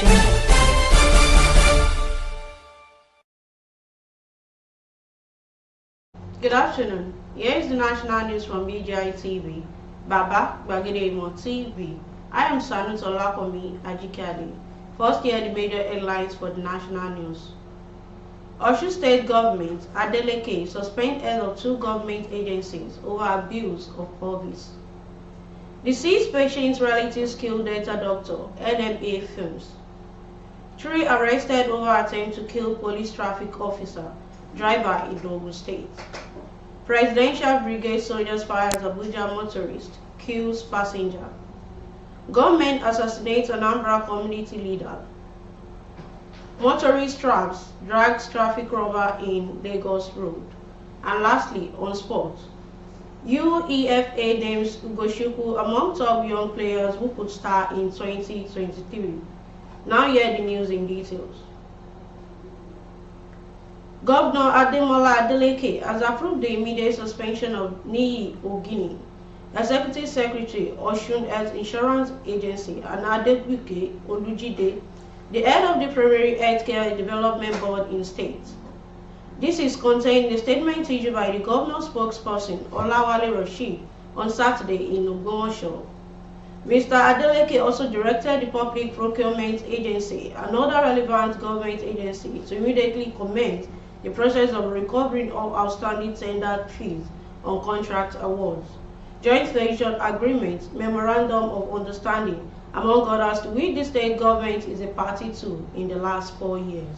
Good afternoon. Here is the national news from BGI TV. Baba Bagedemo TV. I am Sanut Olakomi Ajikade. First, here the major headlines for the national news. Osun State Government, Adeleke, suspend head of 2 government agencies over abuse of office. Deceased patients' relatives kill Delta doctor, NMA films. 3 arrested over attempt to kill police traffic officer, driver in Tøugh State. Presidential brigade soldiers fires Abuja motorist, kills passenger. Government assassinates Anambra community leader. Motorist traps, drags traffic robber in Lagos road. And lastly, on sports, UEFA names Ugochukwu among top young players who could start in 2023. Now hear the news in details. Governor Ademola Adeleke has approved the immediate suspension of Niyi Ogini, Executive Secretary, Osun Health Insurance Agency, and Adebuke Olujide, the head of the Primary Healthcare Development Board in state. This is contained in a statement issued by the governor's spokesperson, Olawale Rashid, on Saturday in Ogbomoso. Mr. Adeleke also directed the Public Procurement Agency and other relevant government agencies to immediately commence the process of recovering all outstanding tendered fees on contract awards, joint venture agreements, memorandum of understanding, among others, to which the state government is a party to in the last 4 years.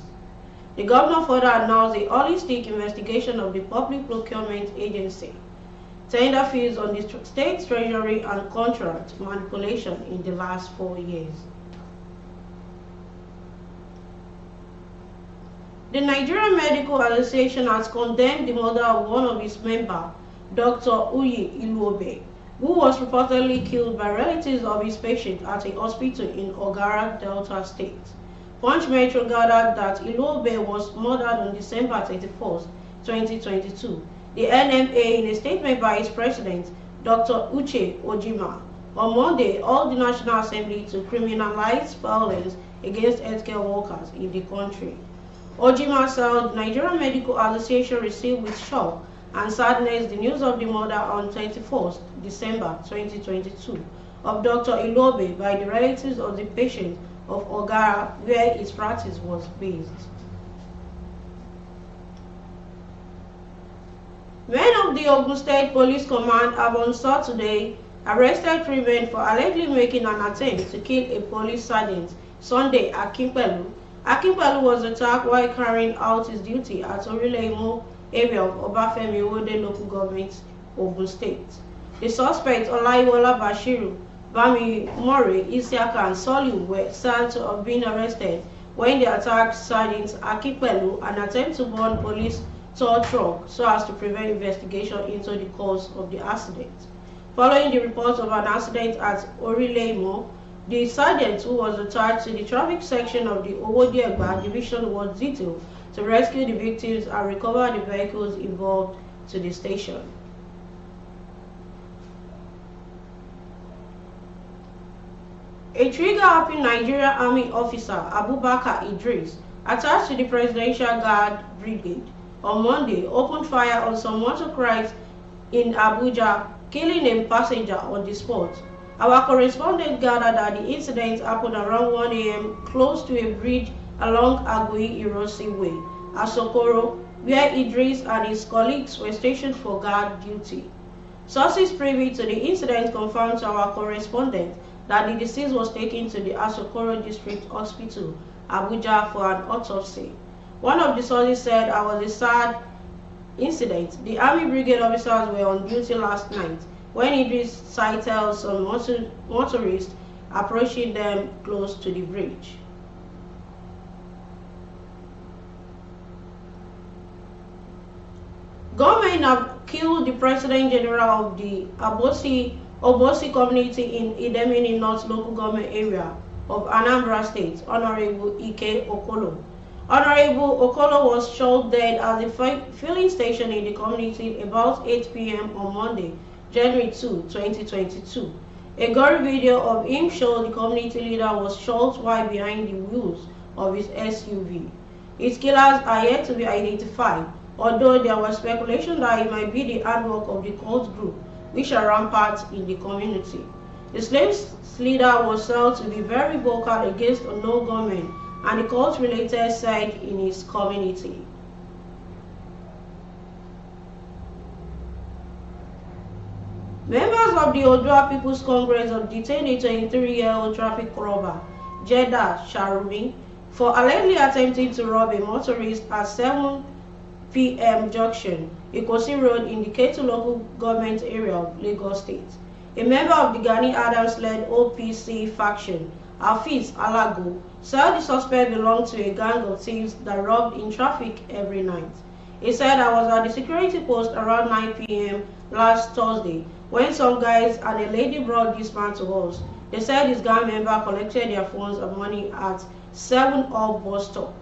The governor further announced a holistic investigation of the Public Procurement Agency, tender fees on the state treasury and contract manipulation in the last 4 years. The Nigerian Medical Association has condemned the murder of one of its members, Dr. Tøugh Iluobe, who was reportedly killed by relatives of his patient at a hospital in Ogara, Delta State. Punch Metro gathered that Iluobe was murdered on December 31, 2022. The NMA, in a statement by its president, Dr. Uche Ojima, on Monday, called the National Assembly to criminalize violence against healthcare workers in the country. Ojima said the Nigerian Medical Association received with shock and sadness the news of the murder on 21st December 2022 of Dr. Iluobe by the relatives of the patient of Ogara, where his practice was based. Men of the Ogun State Police Command have on Saturday arrested 3 men for allegedly making an attempt to kill a police sergeant, Sunday Akinpelu. Akinpelu was attacked while carrying out his duty at Orile-Imo area of Obafemi Owode local government, Ogun State. The suspects, Olaiwola Bashiru, Bami More, Isiaka, and Soliu were said to have been arrested when they attacked Sergeant Akinpelu and attempted to burn police tow truck so as to prevent investigation into the cause of the accident. Following the report of an accident at Orile-Imo, the sergeant who was attached to the traffic section of the Owodiegba division was detailed to rescue the victims and recover the vehicles involved to the station. A trigger-happy Nigerian Army officer, Abubakar Idris, attached to the Presidential Guard Brigade, on Monday opened fire on some motorcyclists in Abuja, killing a passenger on the spot. Our correspondent gathered that the incident happened around 1 a.m. close to a bridge along Agui-Irosi Way, Asokoro, where Idris and his colleagues were stationed for guard duty. Sources privy to the incident confirmed to our correspondent that the deceased was taken to the Asokoro District Hospital, Abuja, for an autopsy. One of the sources said, "I was a sad incident. The Army Brigade officers were on duty last night when Idris sighted some motorists approaching them close to the bridge." Government have killed the President General of the Obosi community in Idemili North local government area of Anambra State, Honorable Ike Okolo. Honorable Okolo was shot dead at the filling station in the community about 8 p.m. on Monday, January 2, 2022. A gory video of him showed the community leader was shot while behind the wheels of his SUV. His killers are yet to be identified, although there was speculation that it might be the handwork of the cult group, which are rampant in the community. The slaves leader was said to be very vocal against unknown gunmen and the cult-related side in his community. Members of the Odua People's Congress have detained a 23-year-old traffic robber, Jeddah Sharumi, for allegedly attempting to rob a motorist at 7 p.m. junction, Ikosi Road in the Ketu local government area of Lagos State. A member of the Gani Adams-led OPC faction, Hafiz Alago, said the suspect belonged to a gang of thieves that robbed in traffic every night. He said, "I was at the security post around 9 p.m. last Thursday when some guys and a lady brought this man to us. They said this gang member collected their phones and money at 7 Up bus stop."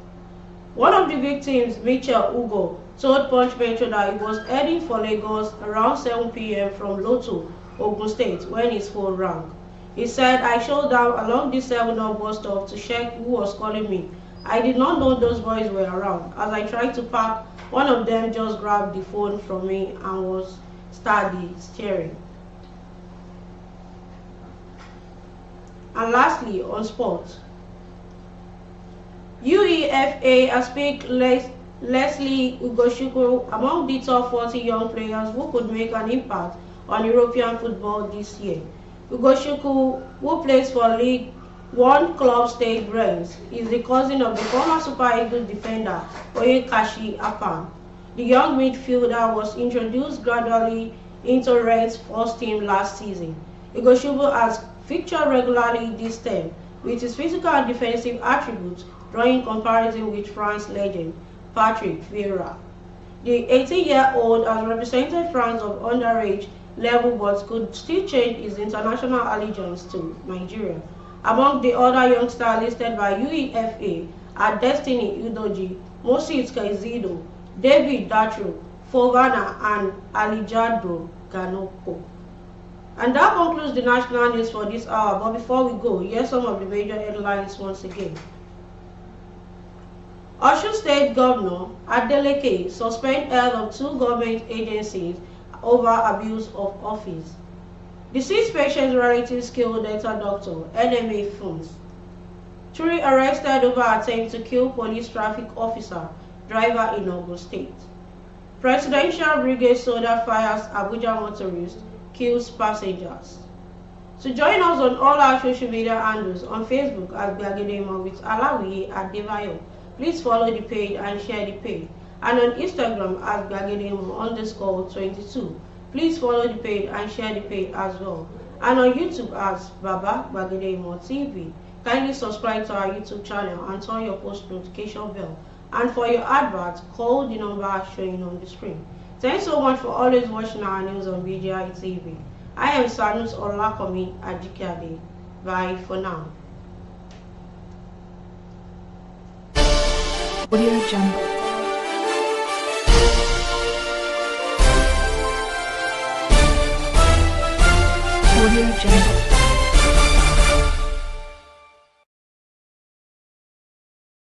One of the victims, Mitchell Ugo, told Punch Metro that he was heading for Lagos around 7 p.m. from Loto, Ogun State, when his phone rang. He said, "I showed down along the 7 Up bus stop to check who was calling me. I did not know those boys were around. As I tried to park, one of them just grabbed the phone from me and was started staring." And lastly, on sport, UEFA has picked Leslie Ugochukwu among the top 40 young players who could make an impact on European football this year. Ugochukwu, who plays for League One club stage Rennes, is the cousin of the former Super Eagles defender Oyekashi Apam. The young midfielder was introduced gradually into Rennes' first team last season. Ugochukwu has featured regularly this term, with his physical and defensive attributes drawing comparison with France legend Patrick Vieira. The 18-year-old has represented France of underage level but could still change his international allegiance to Nigeria. Among the other youngsters listed by UEFA are Destiny Udoji, Moses Caicedo, David Datro, Fofana, and Alejandro Garnacho. And that concludes the national news for this hour. But before we go, here's some of the major headlines once again. Osun State Governor Adeleke suspend head of 2 government agencies over abuse of office. Deceased patient's relatives kill Delta doctor, NMA funds. 3 arrested over attempt to kill police traffic officer, driver in Ogun State. Presidential brigade soldier fires Abuja motorist, kills passengers. So join us on all our social media handles on Facebook at Gbagedemo with Alawiye Adebayo. Please follow the page and share the page. And on Instagram at Gbagedemo_22. Please follow the page and share the page as well. And on YouTube as Baba Gbagedemo TV. Kindly subscribe to our YouTube channel and turn your post notification bell. And for your adverts, call the number showing on the screen. Thanks so much for always watching our news on BGI TV. I am Sanus Olakomi Ajikade. Bye for now. Audio Jungle. Audio Jungle.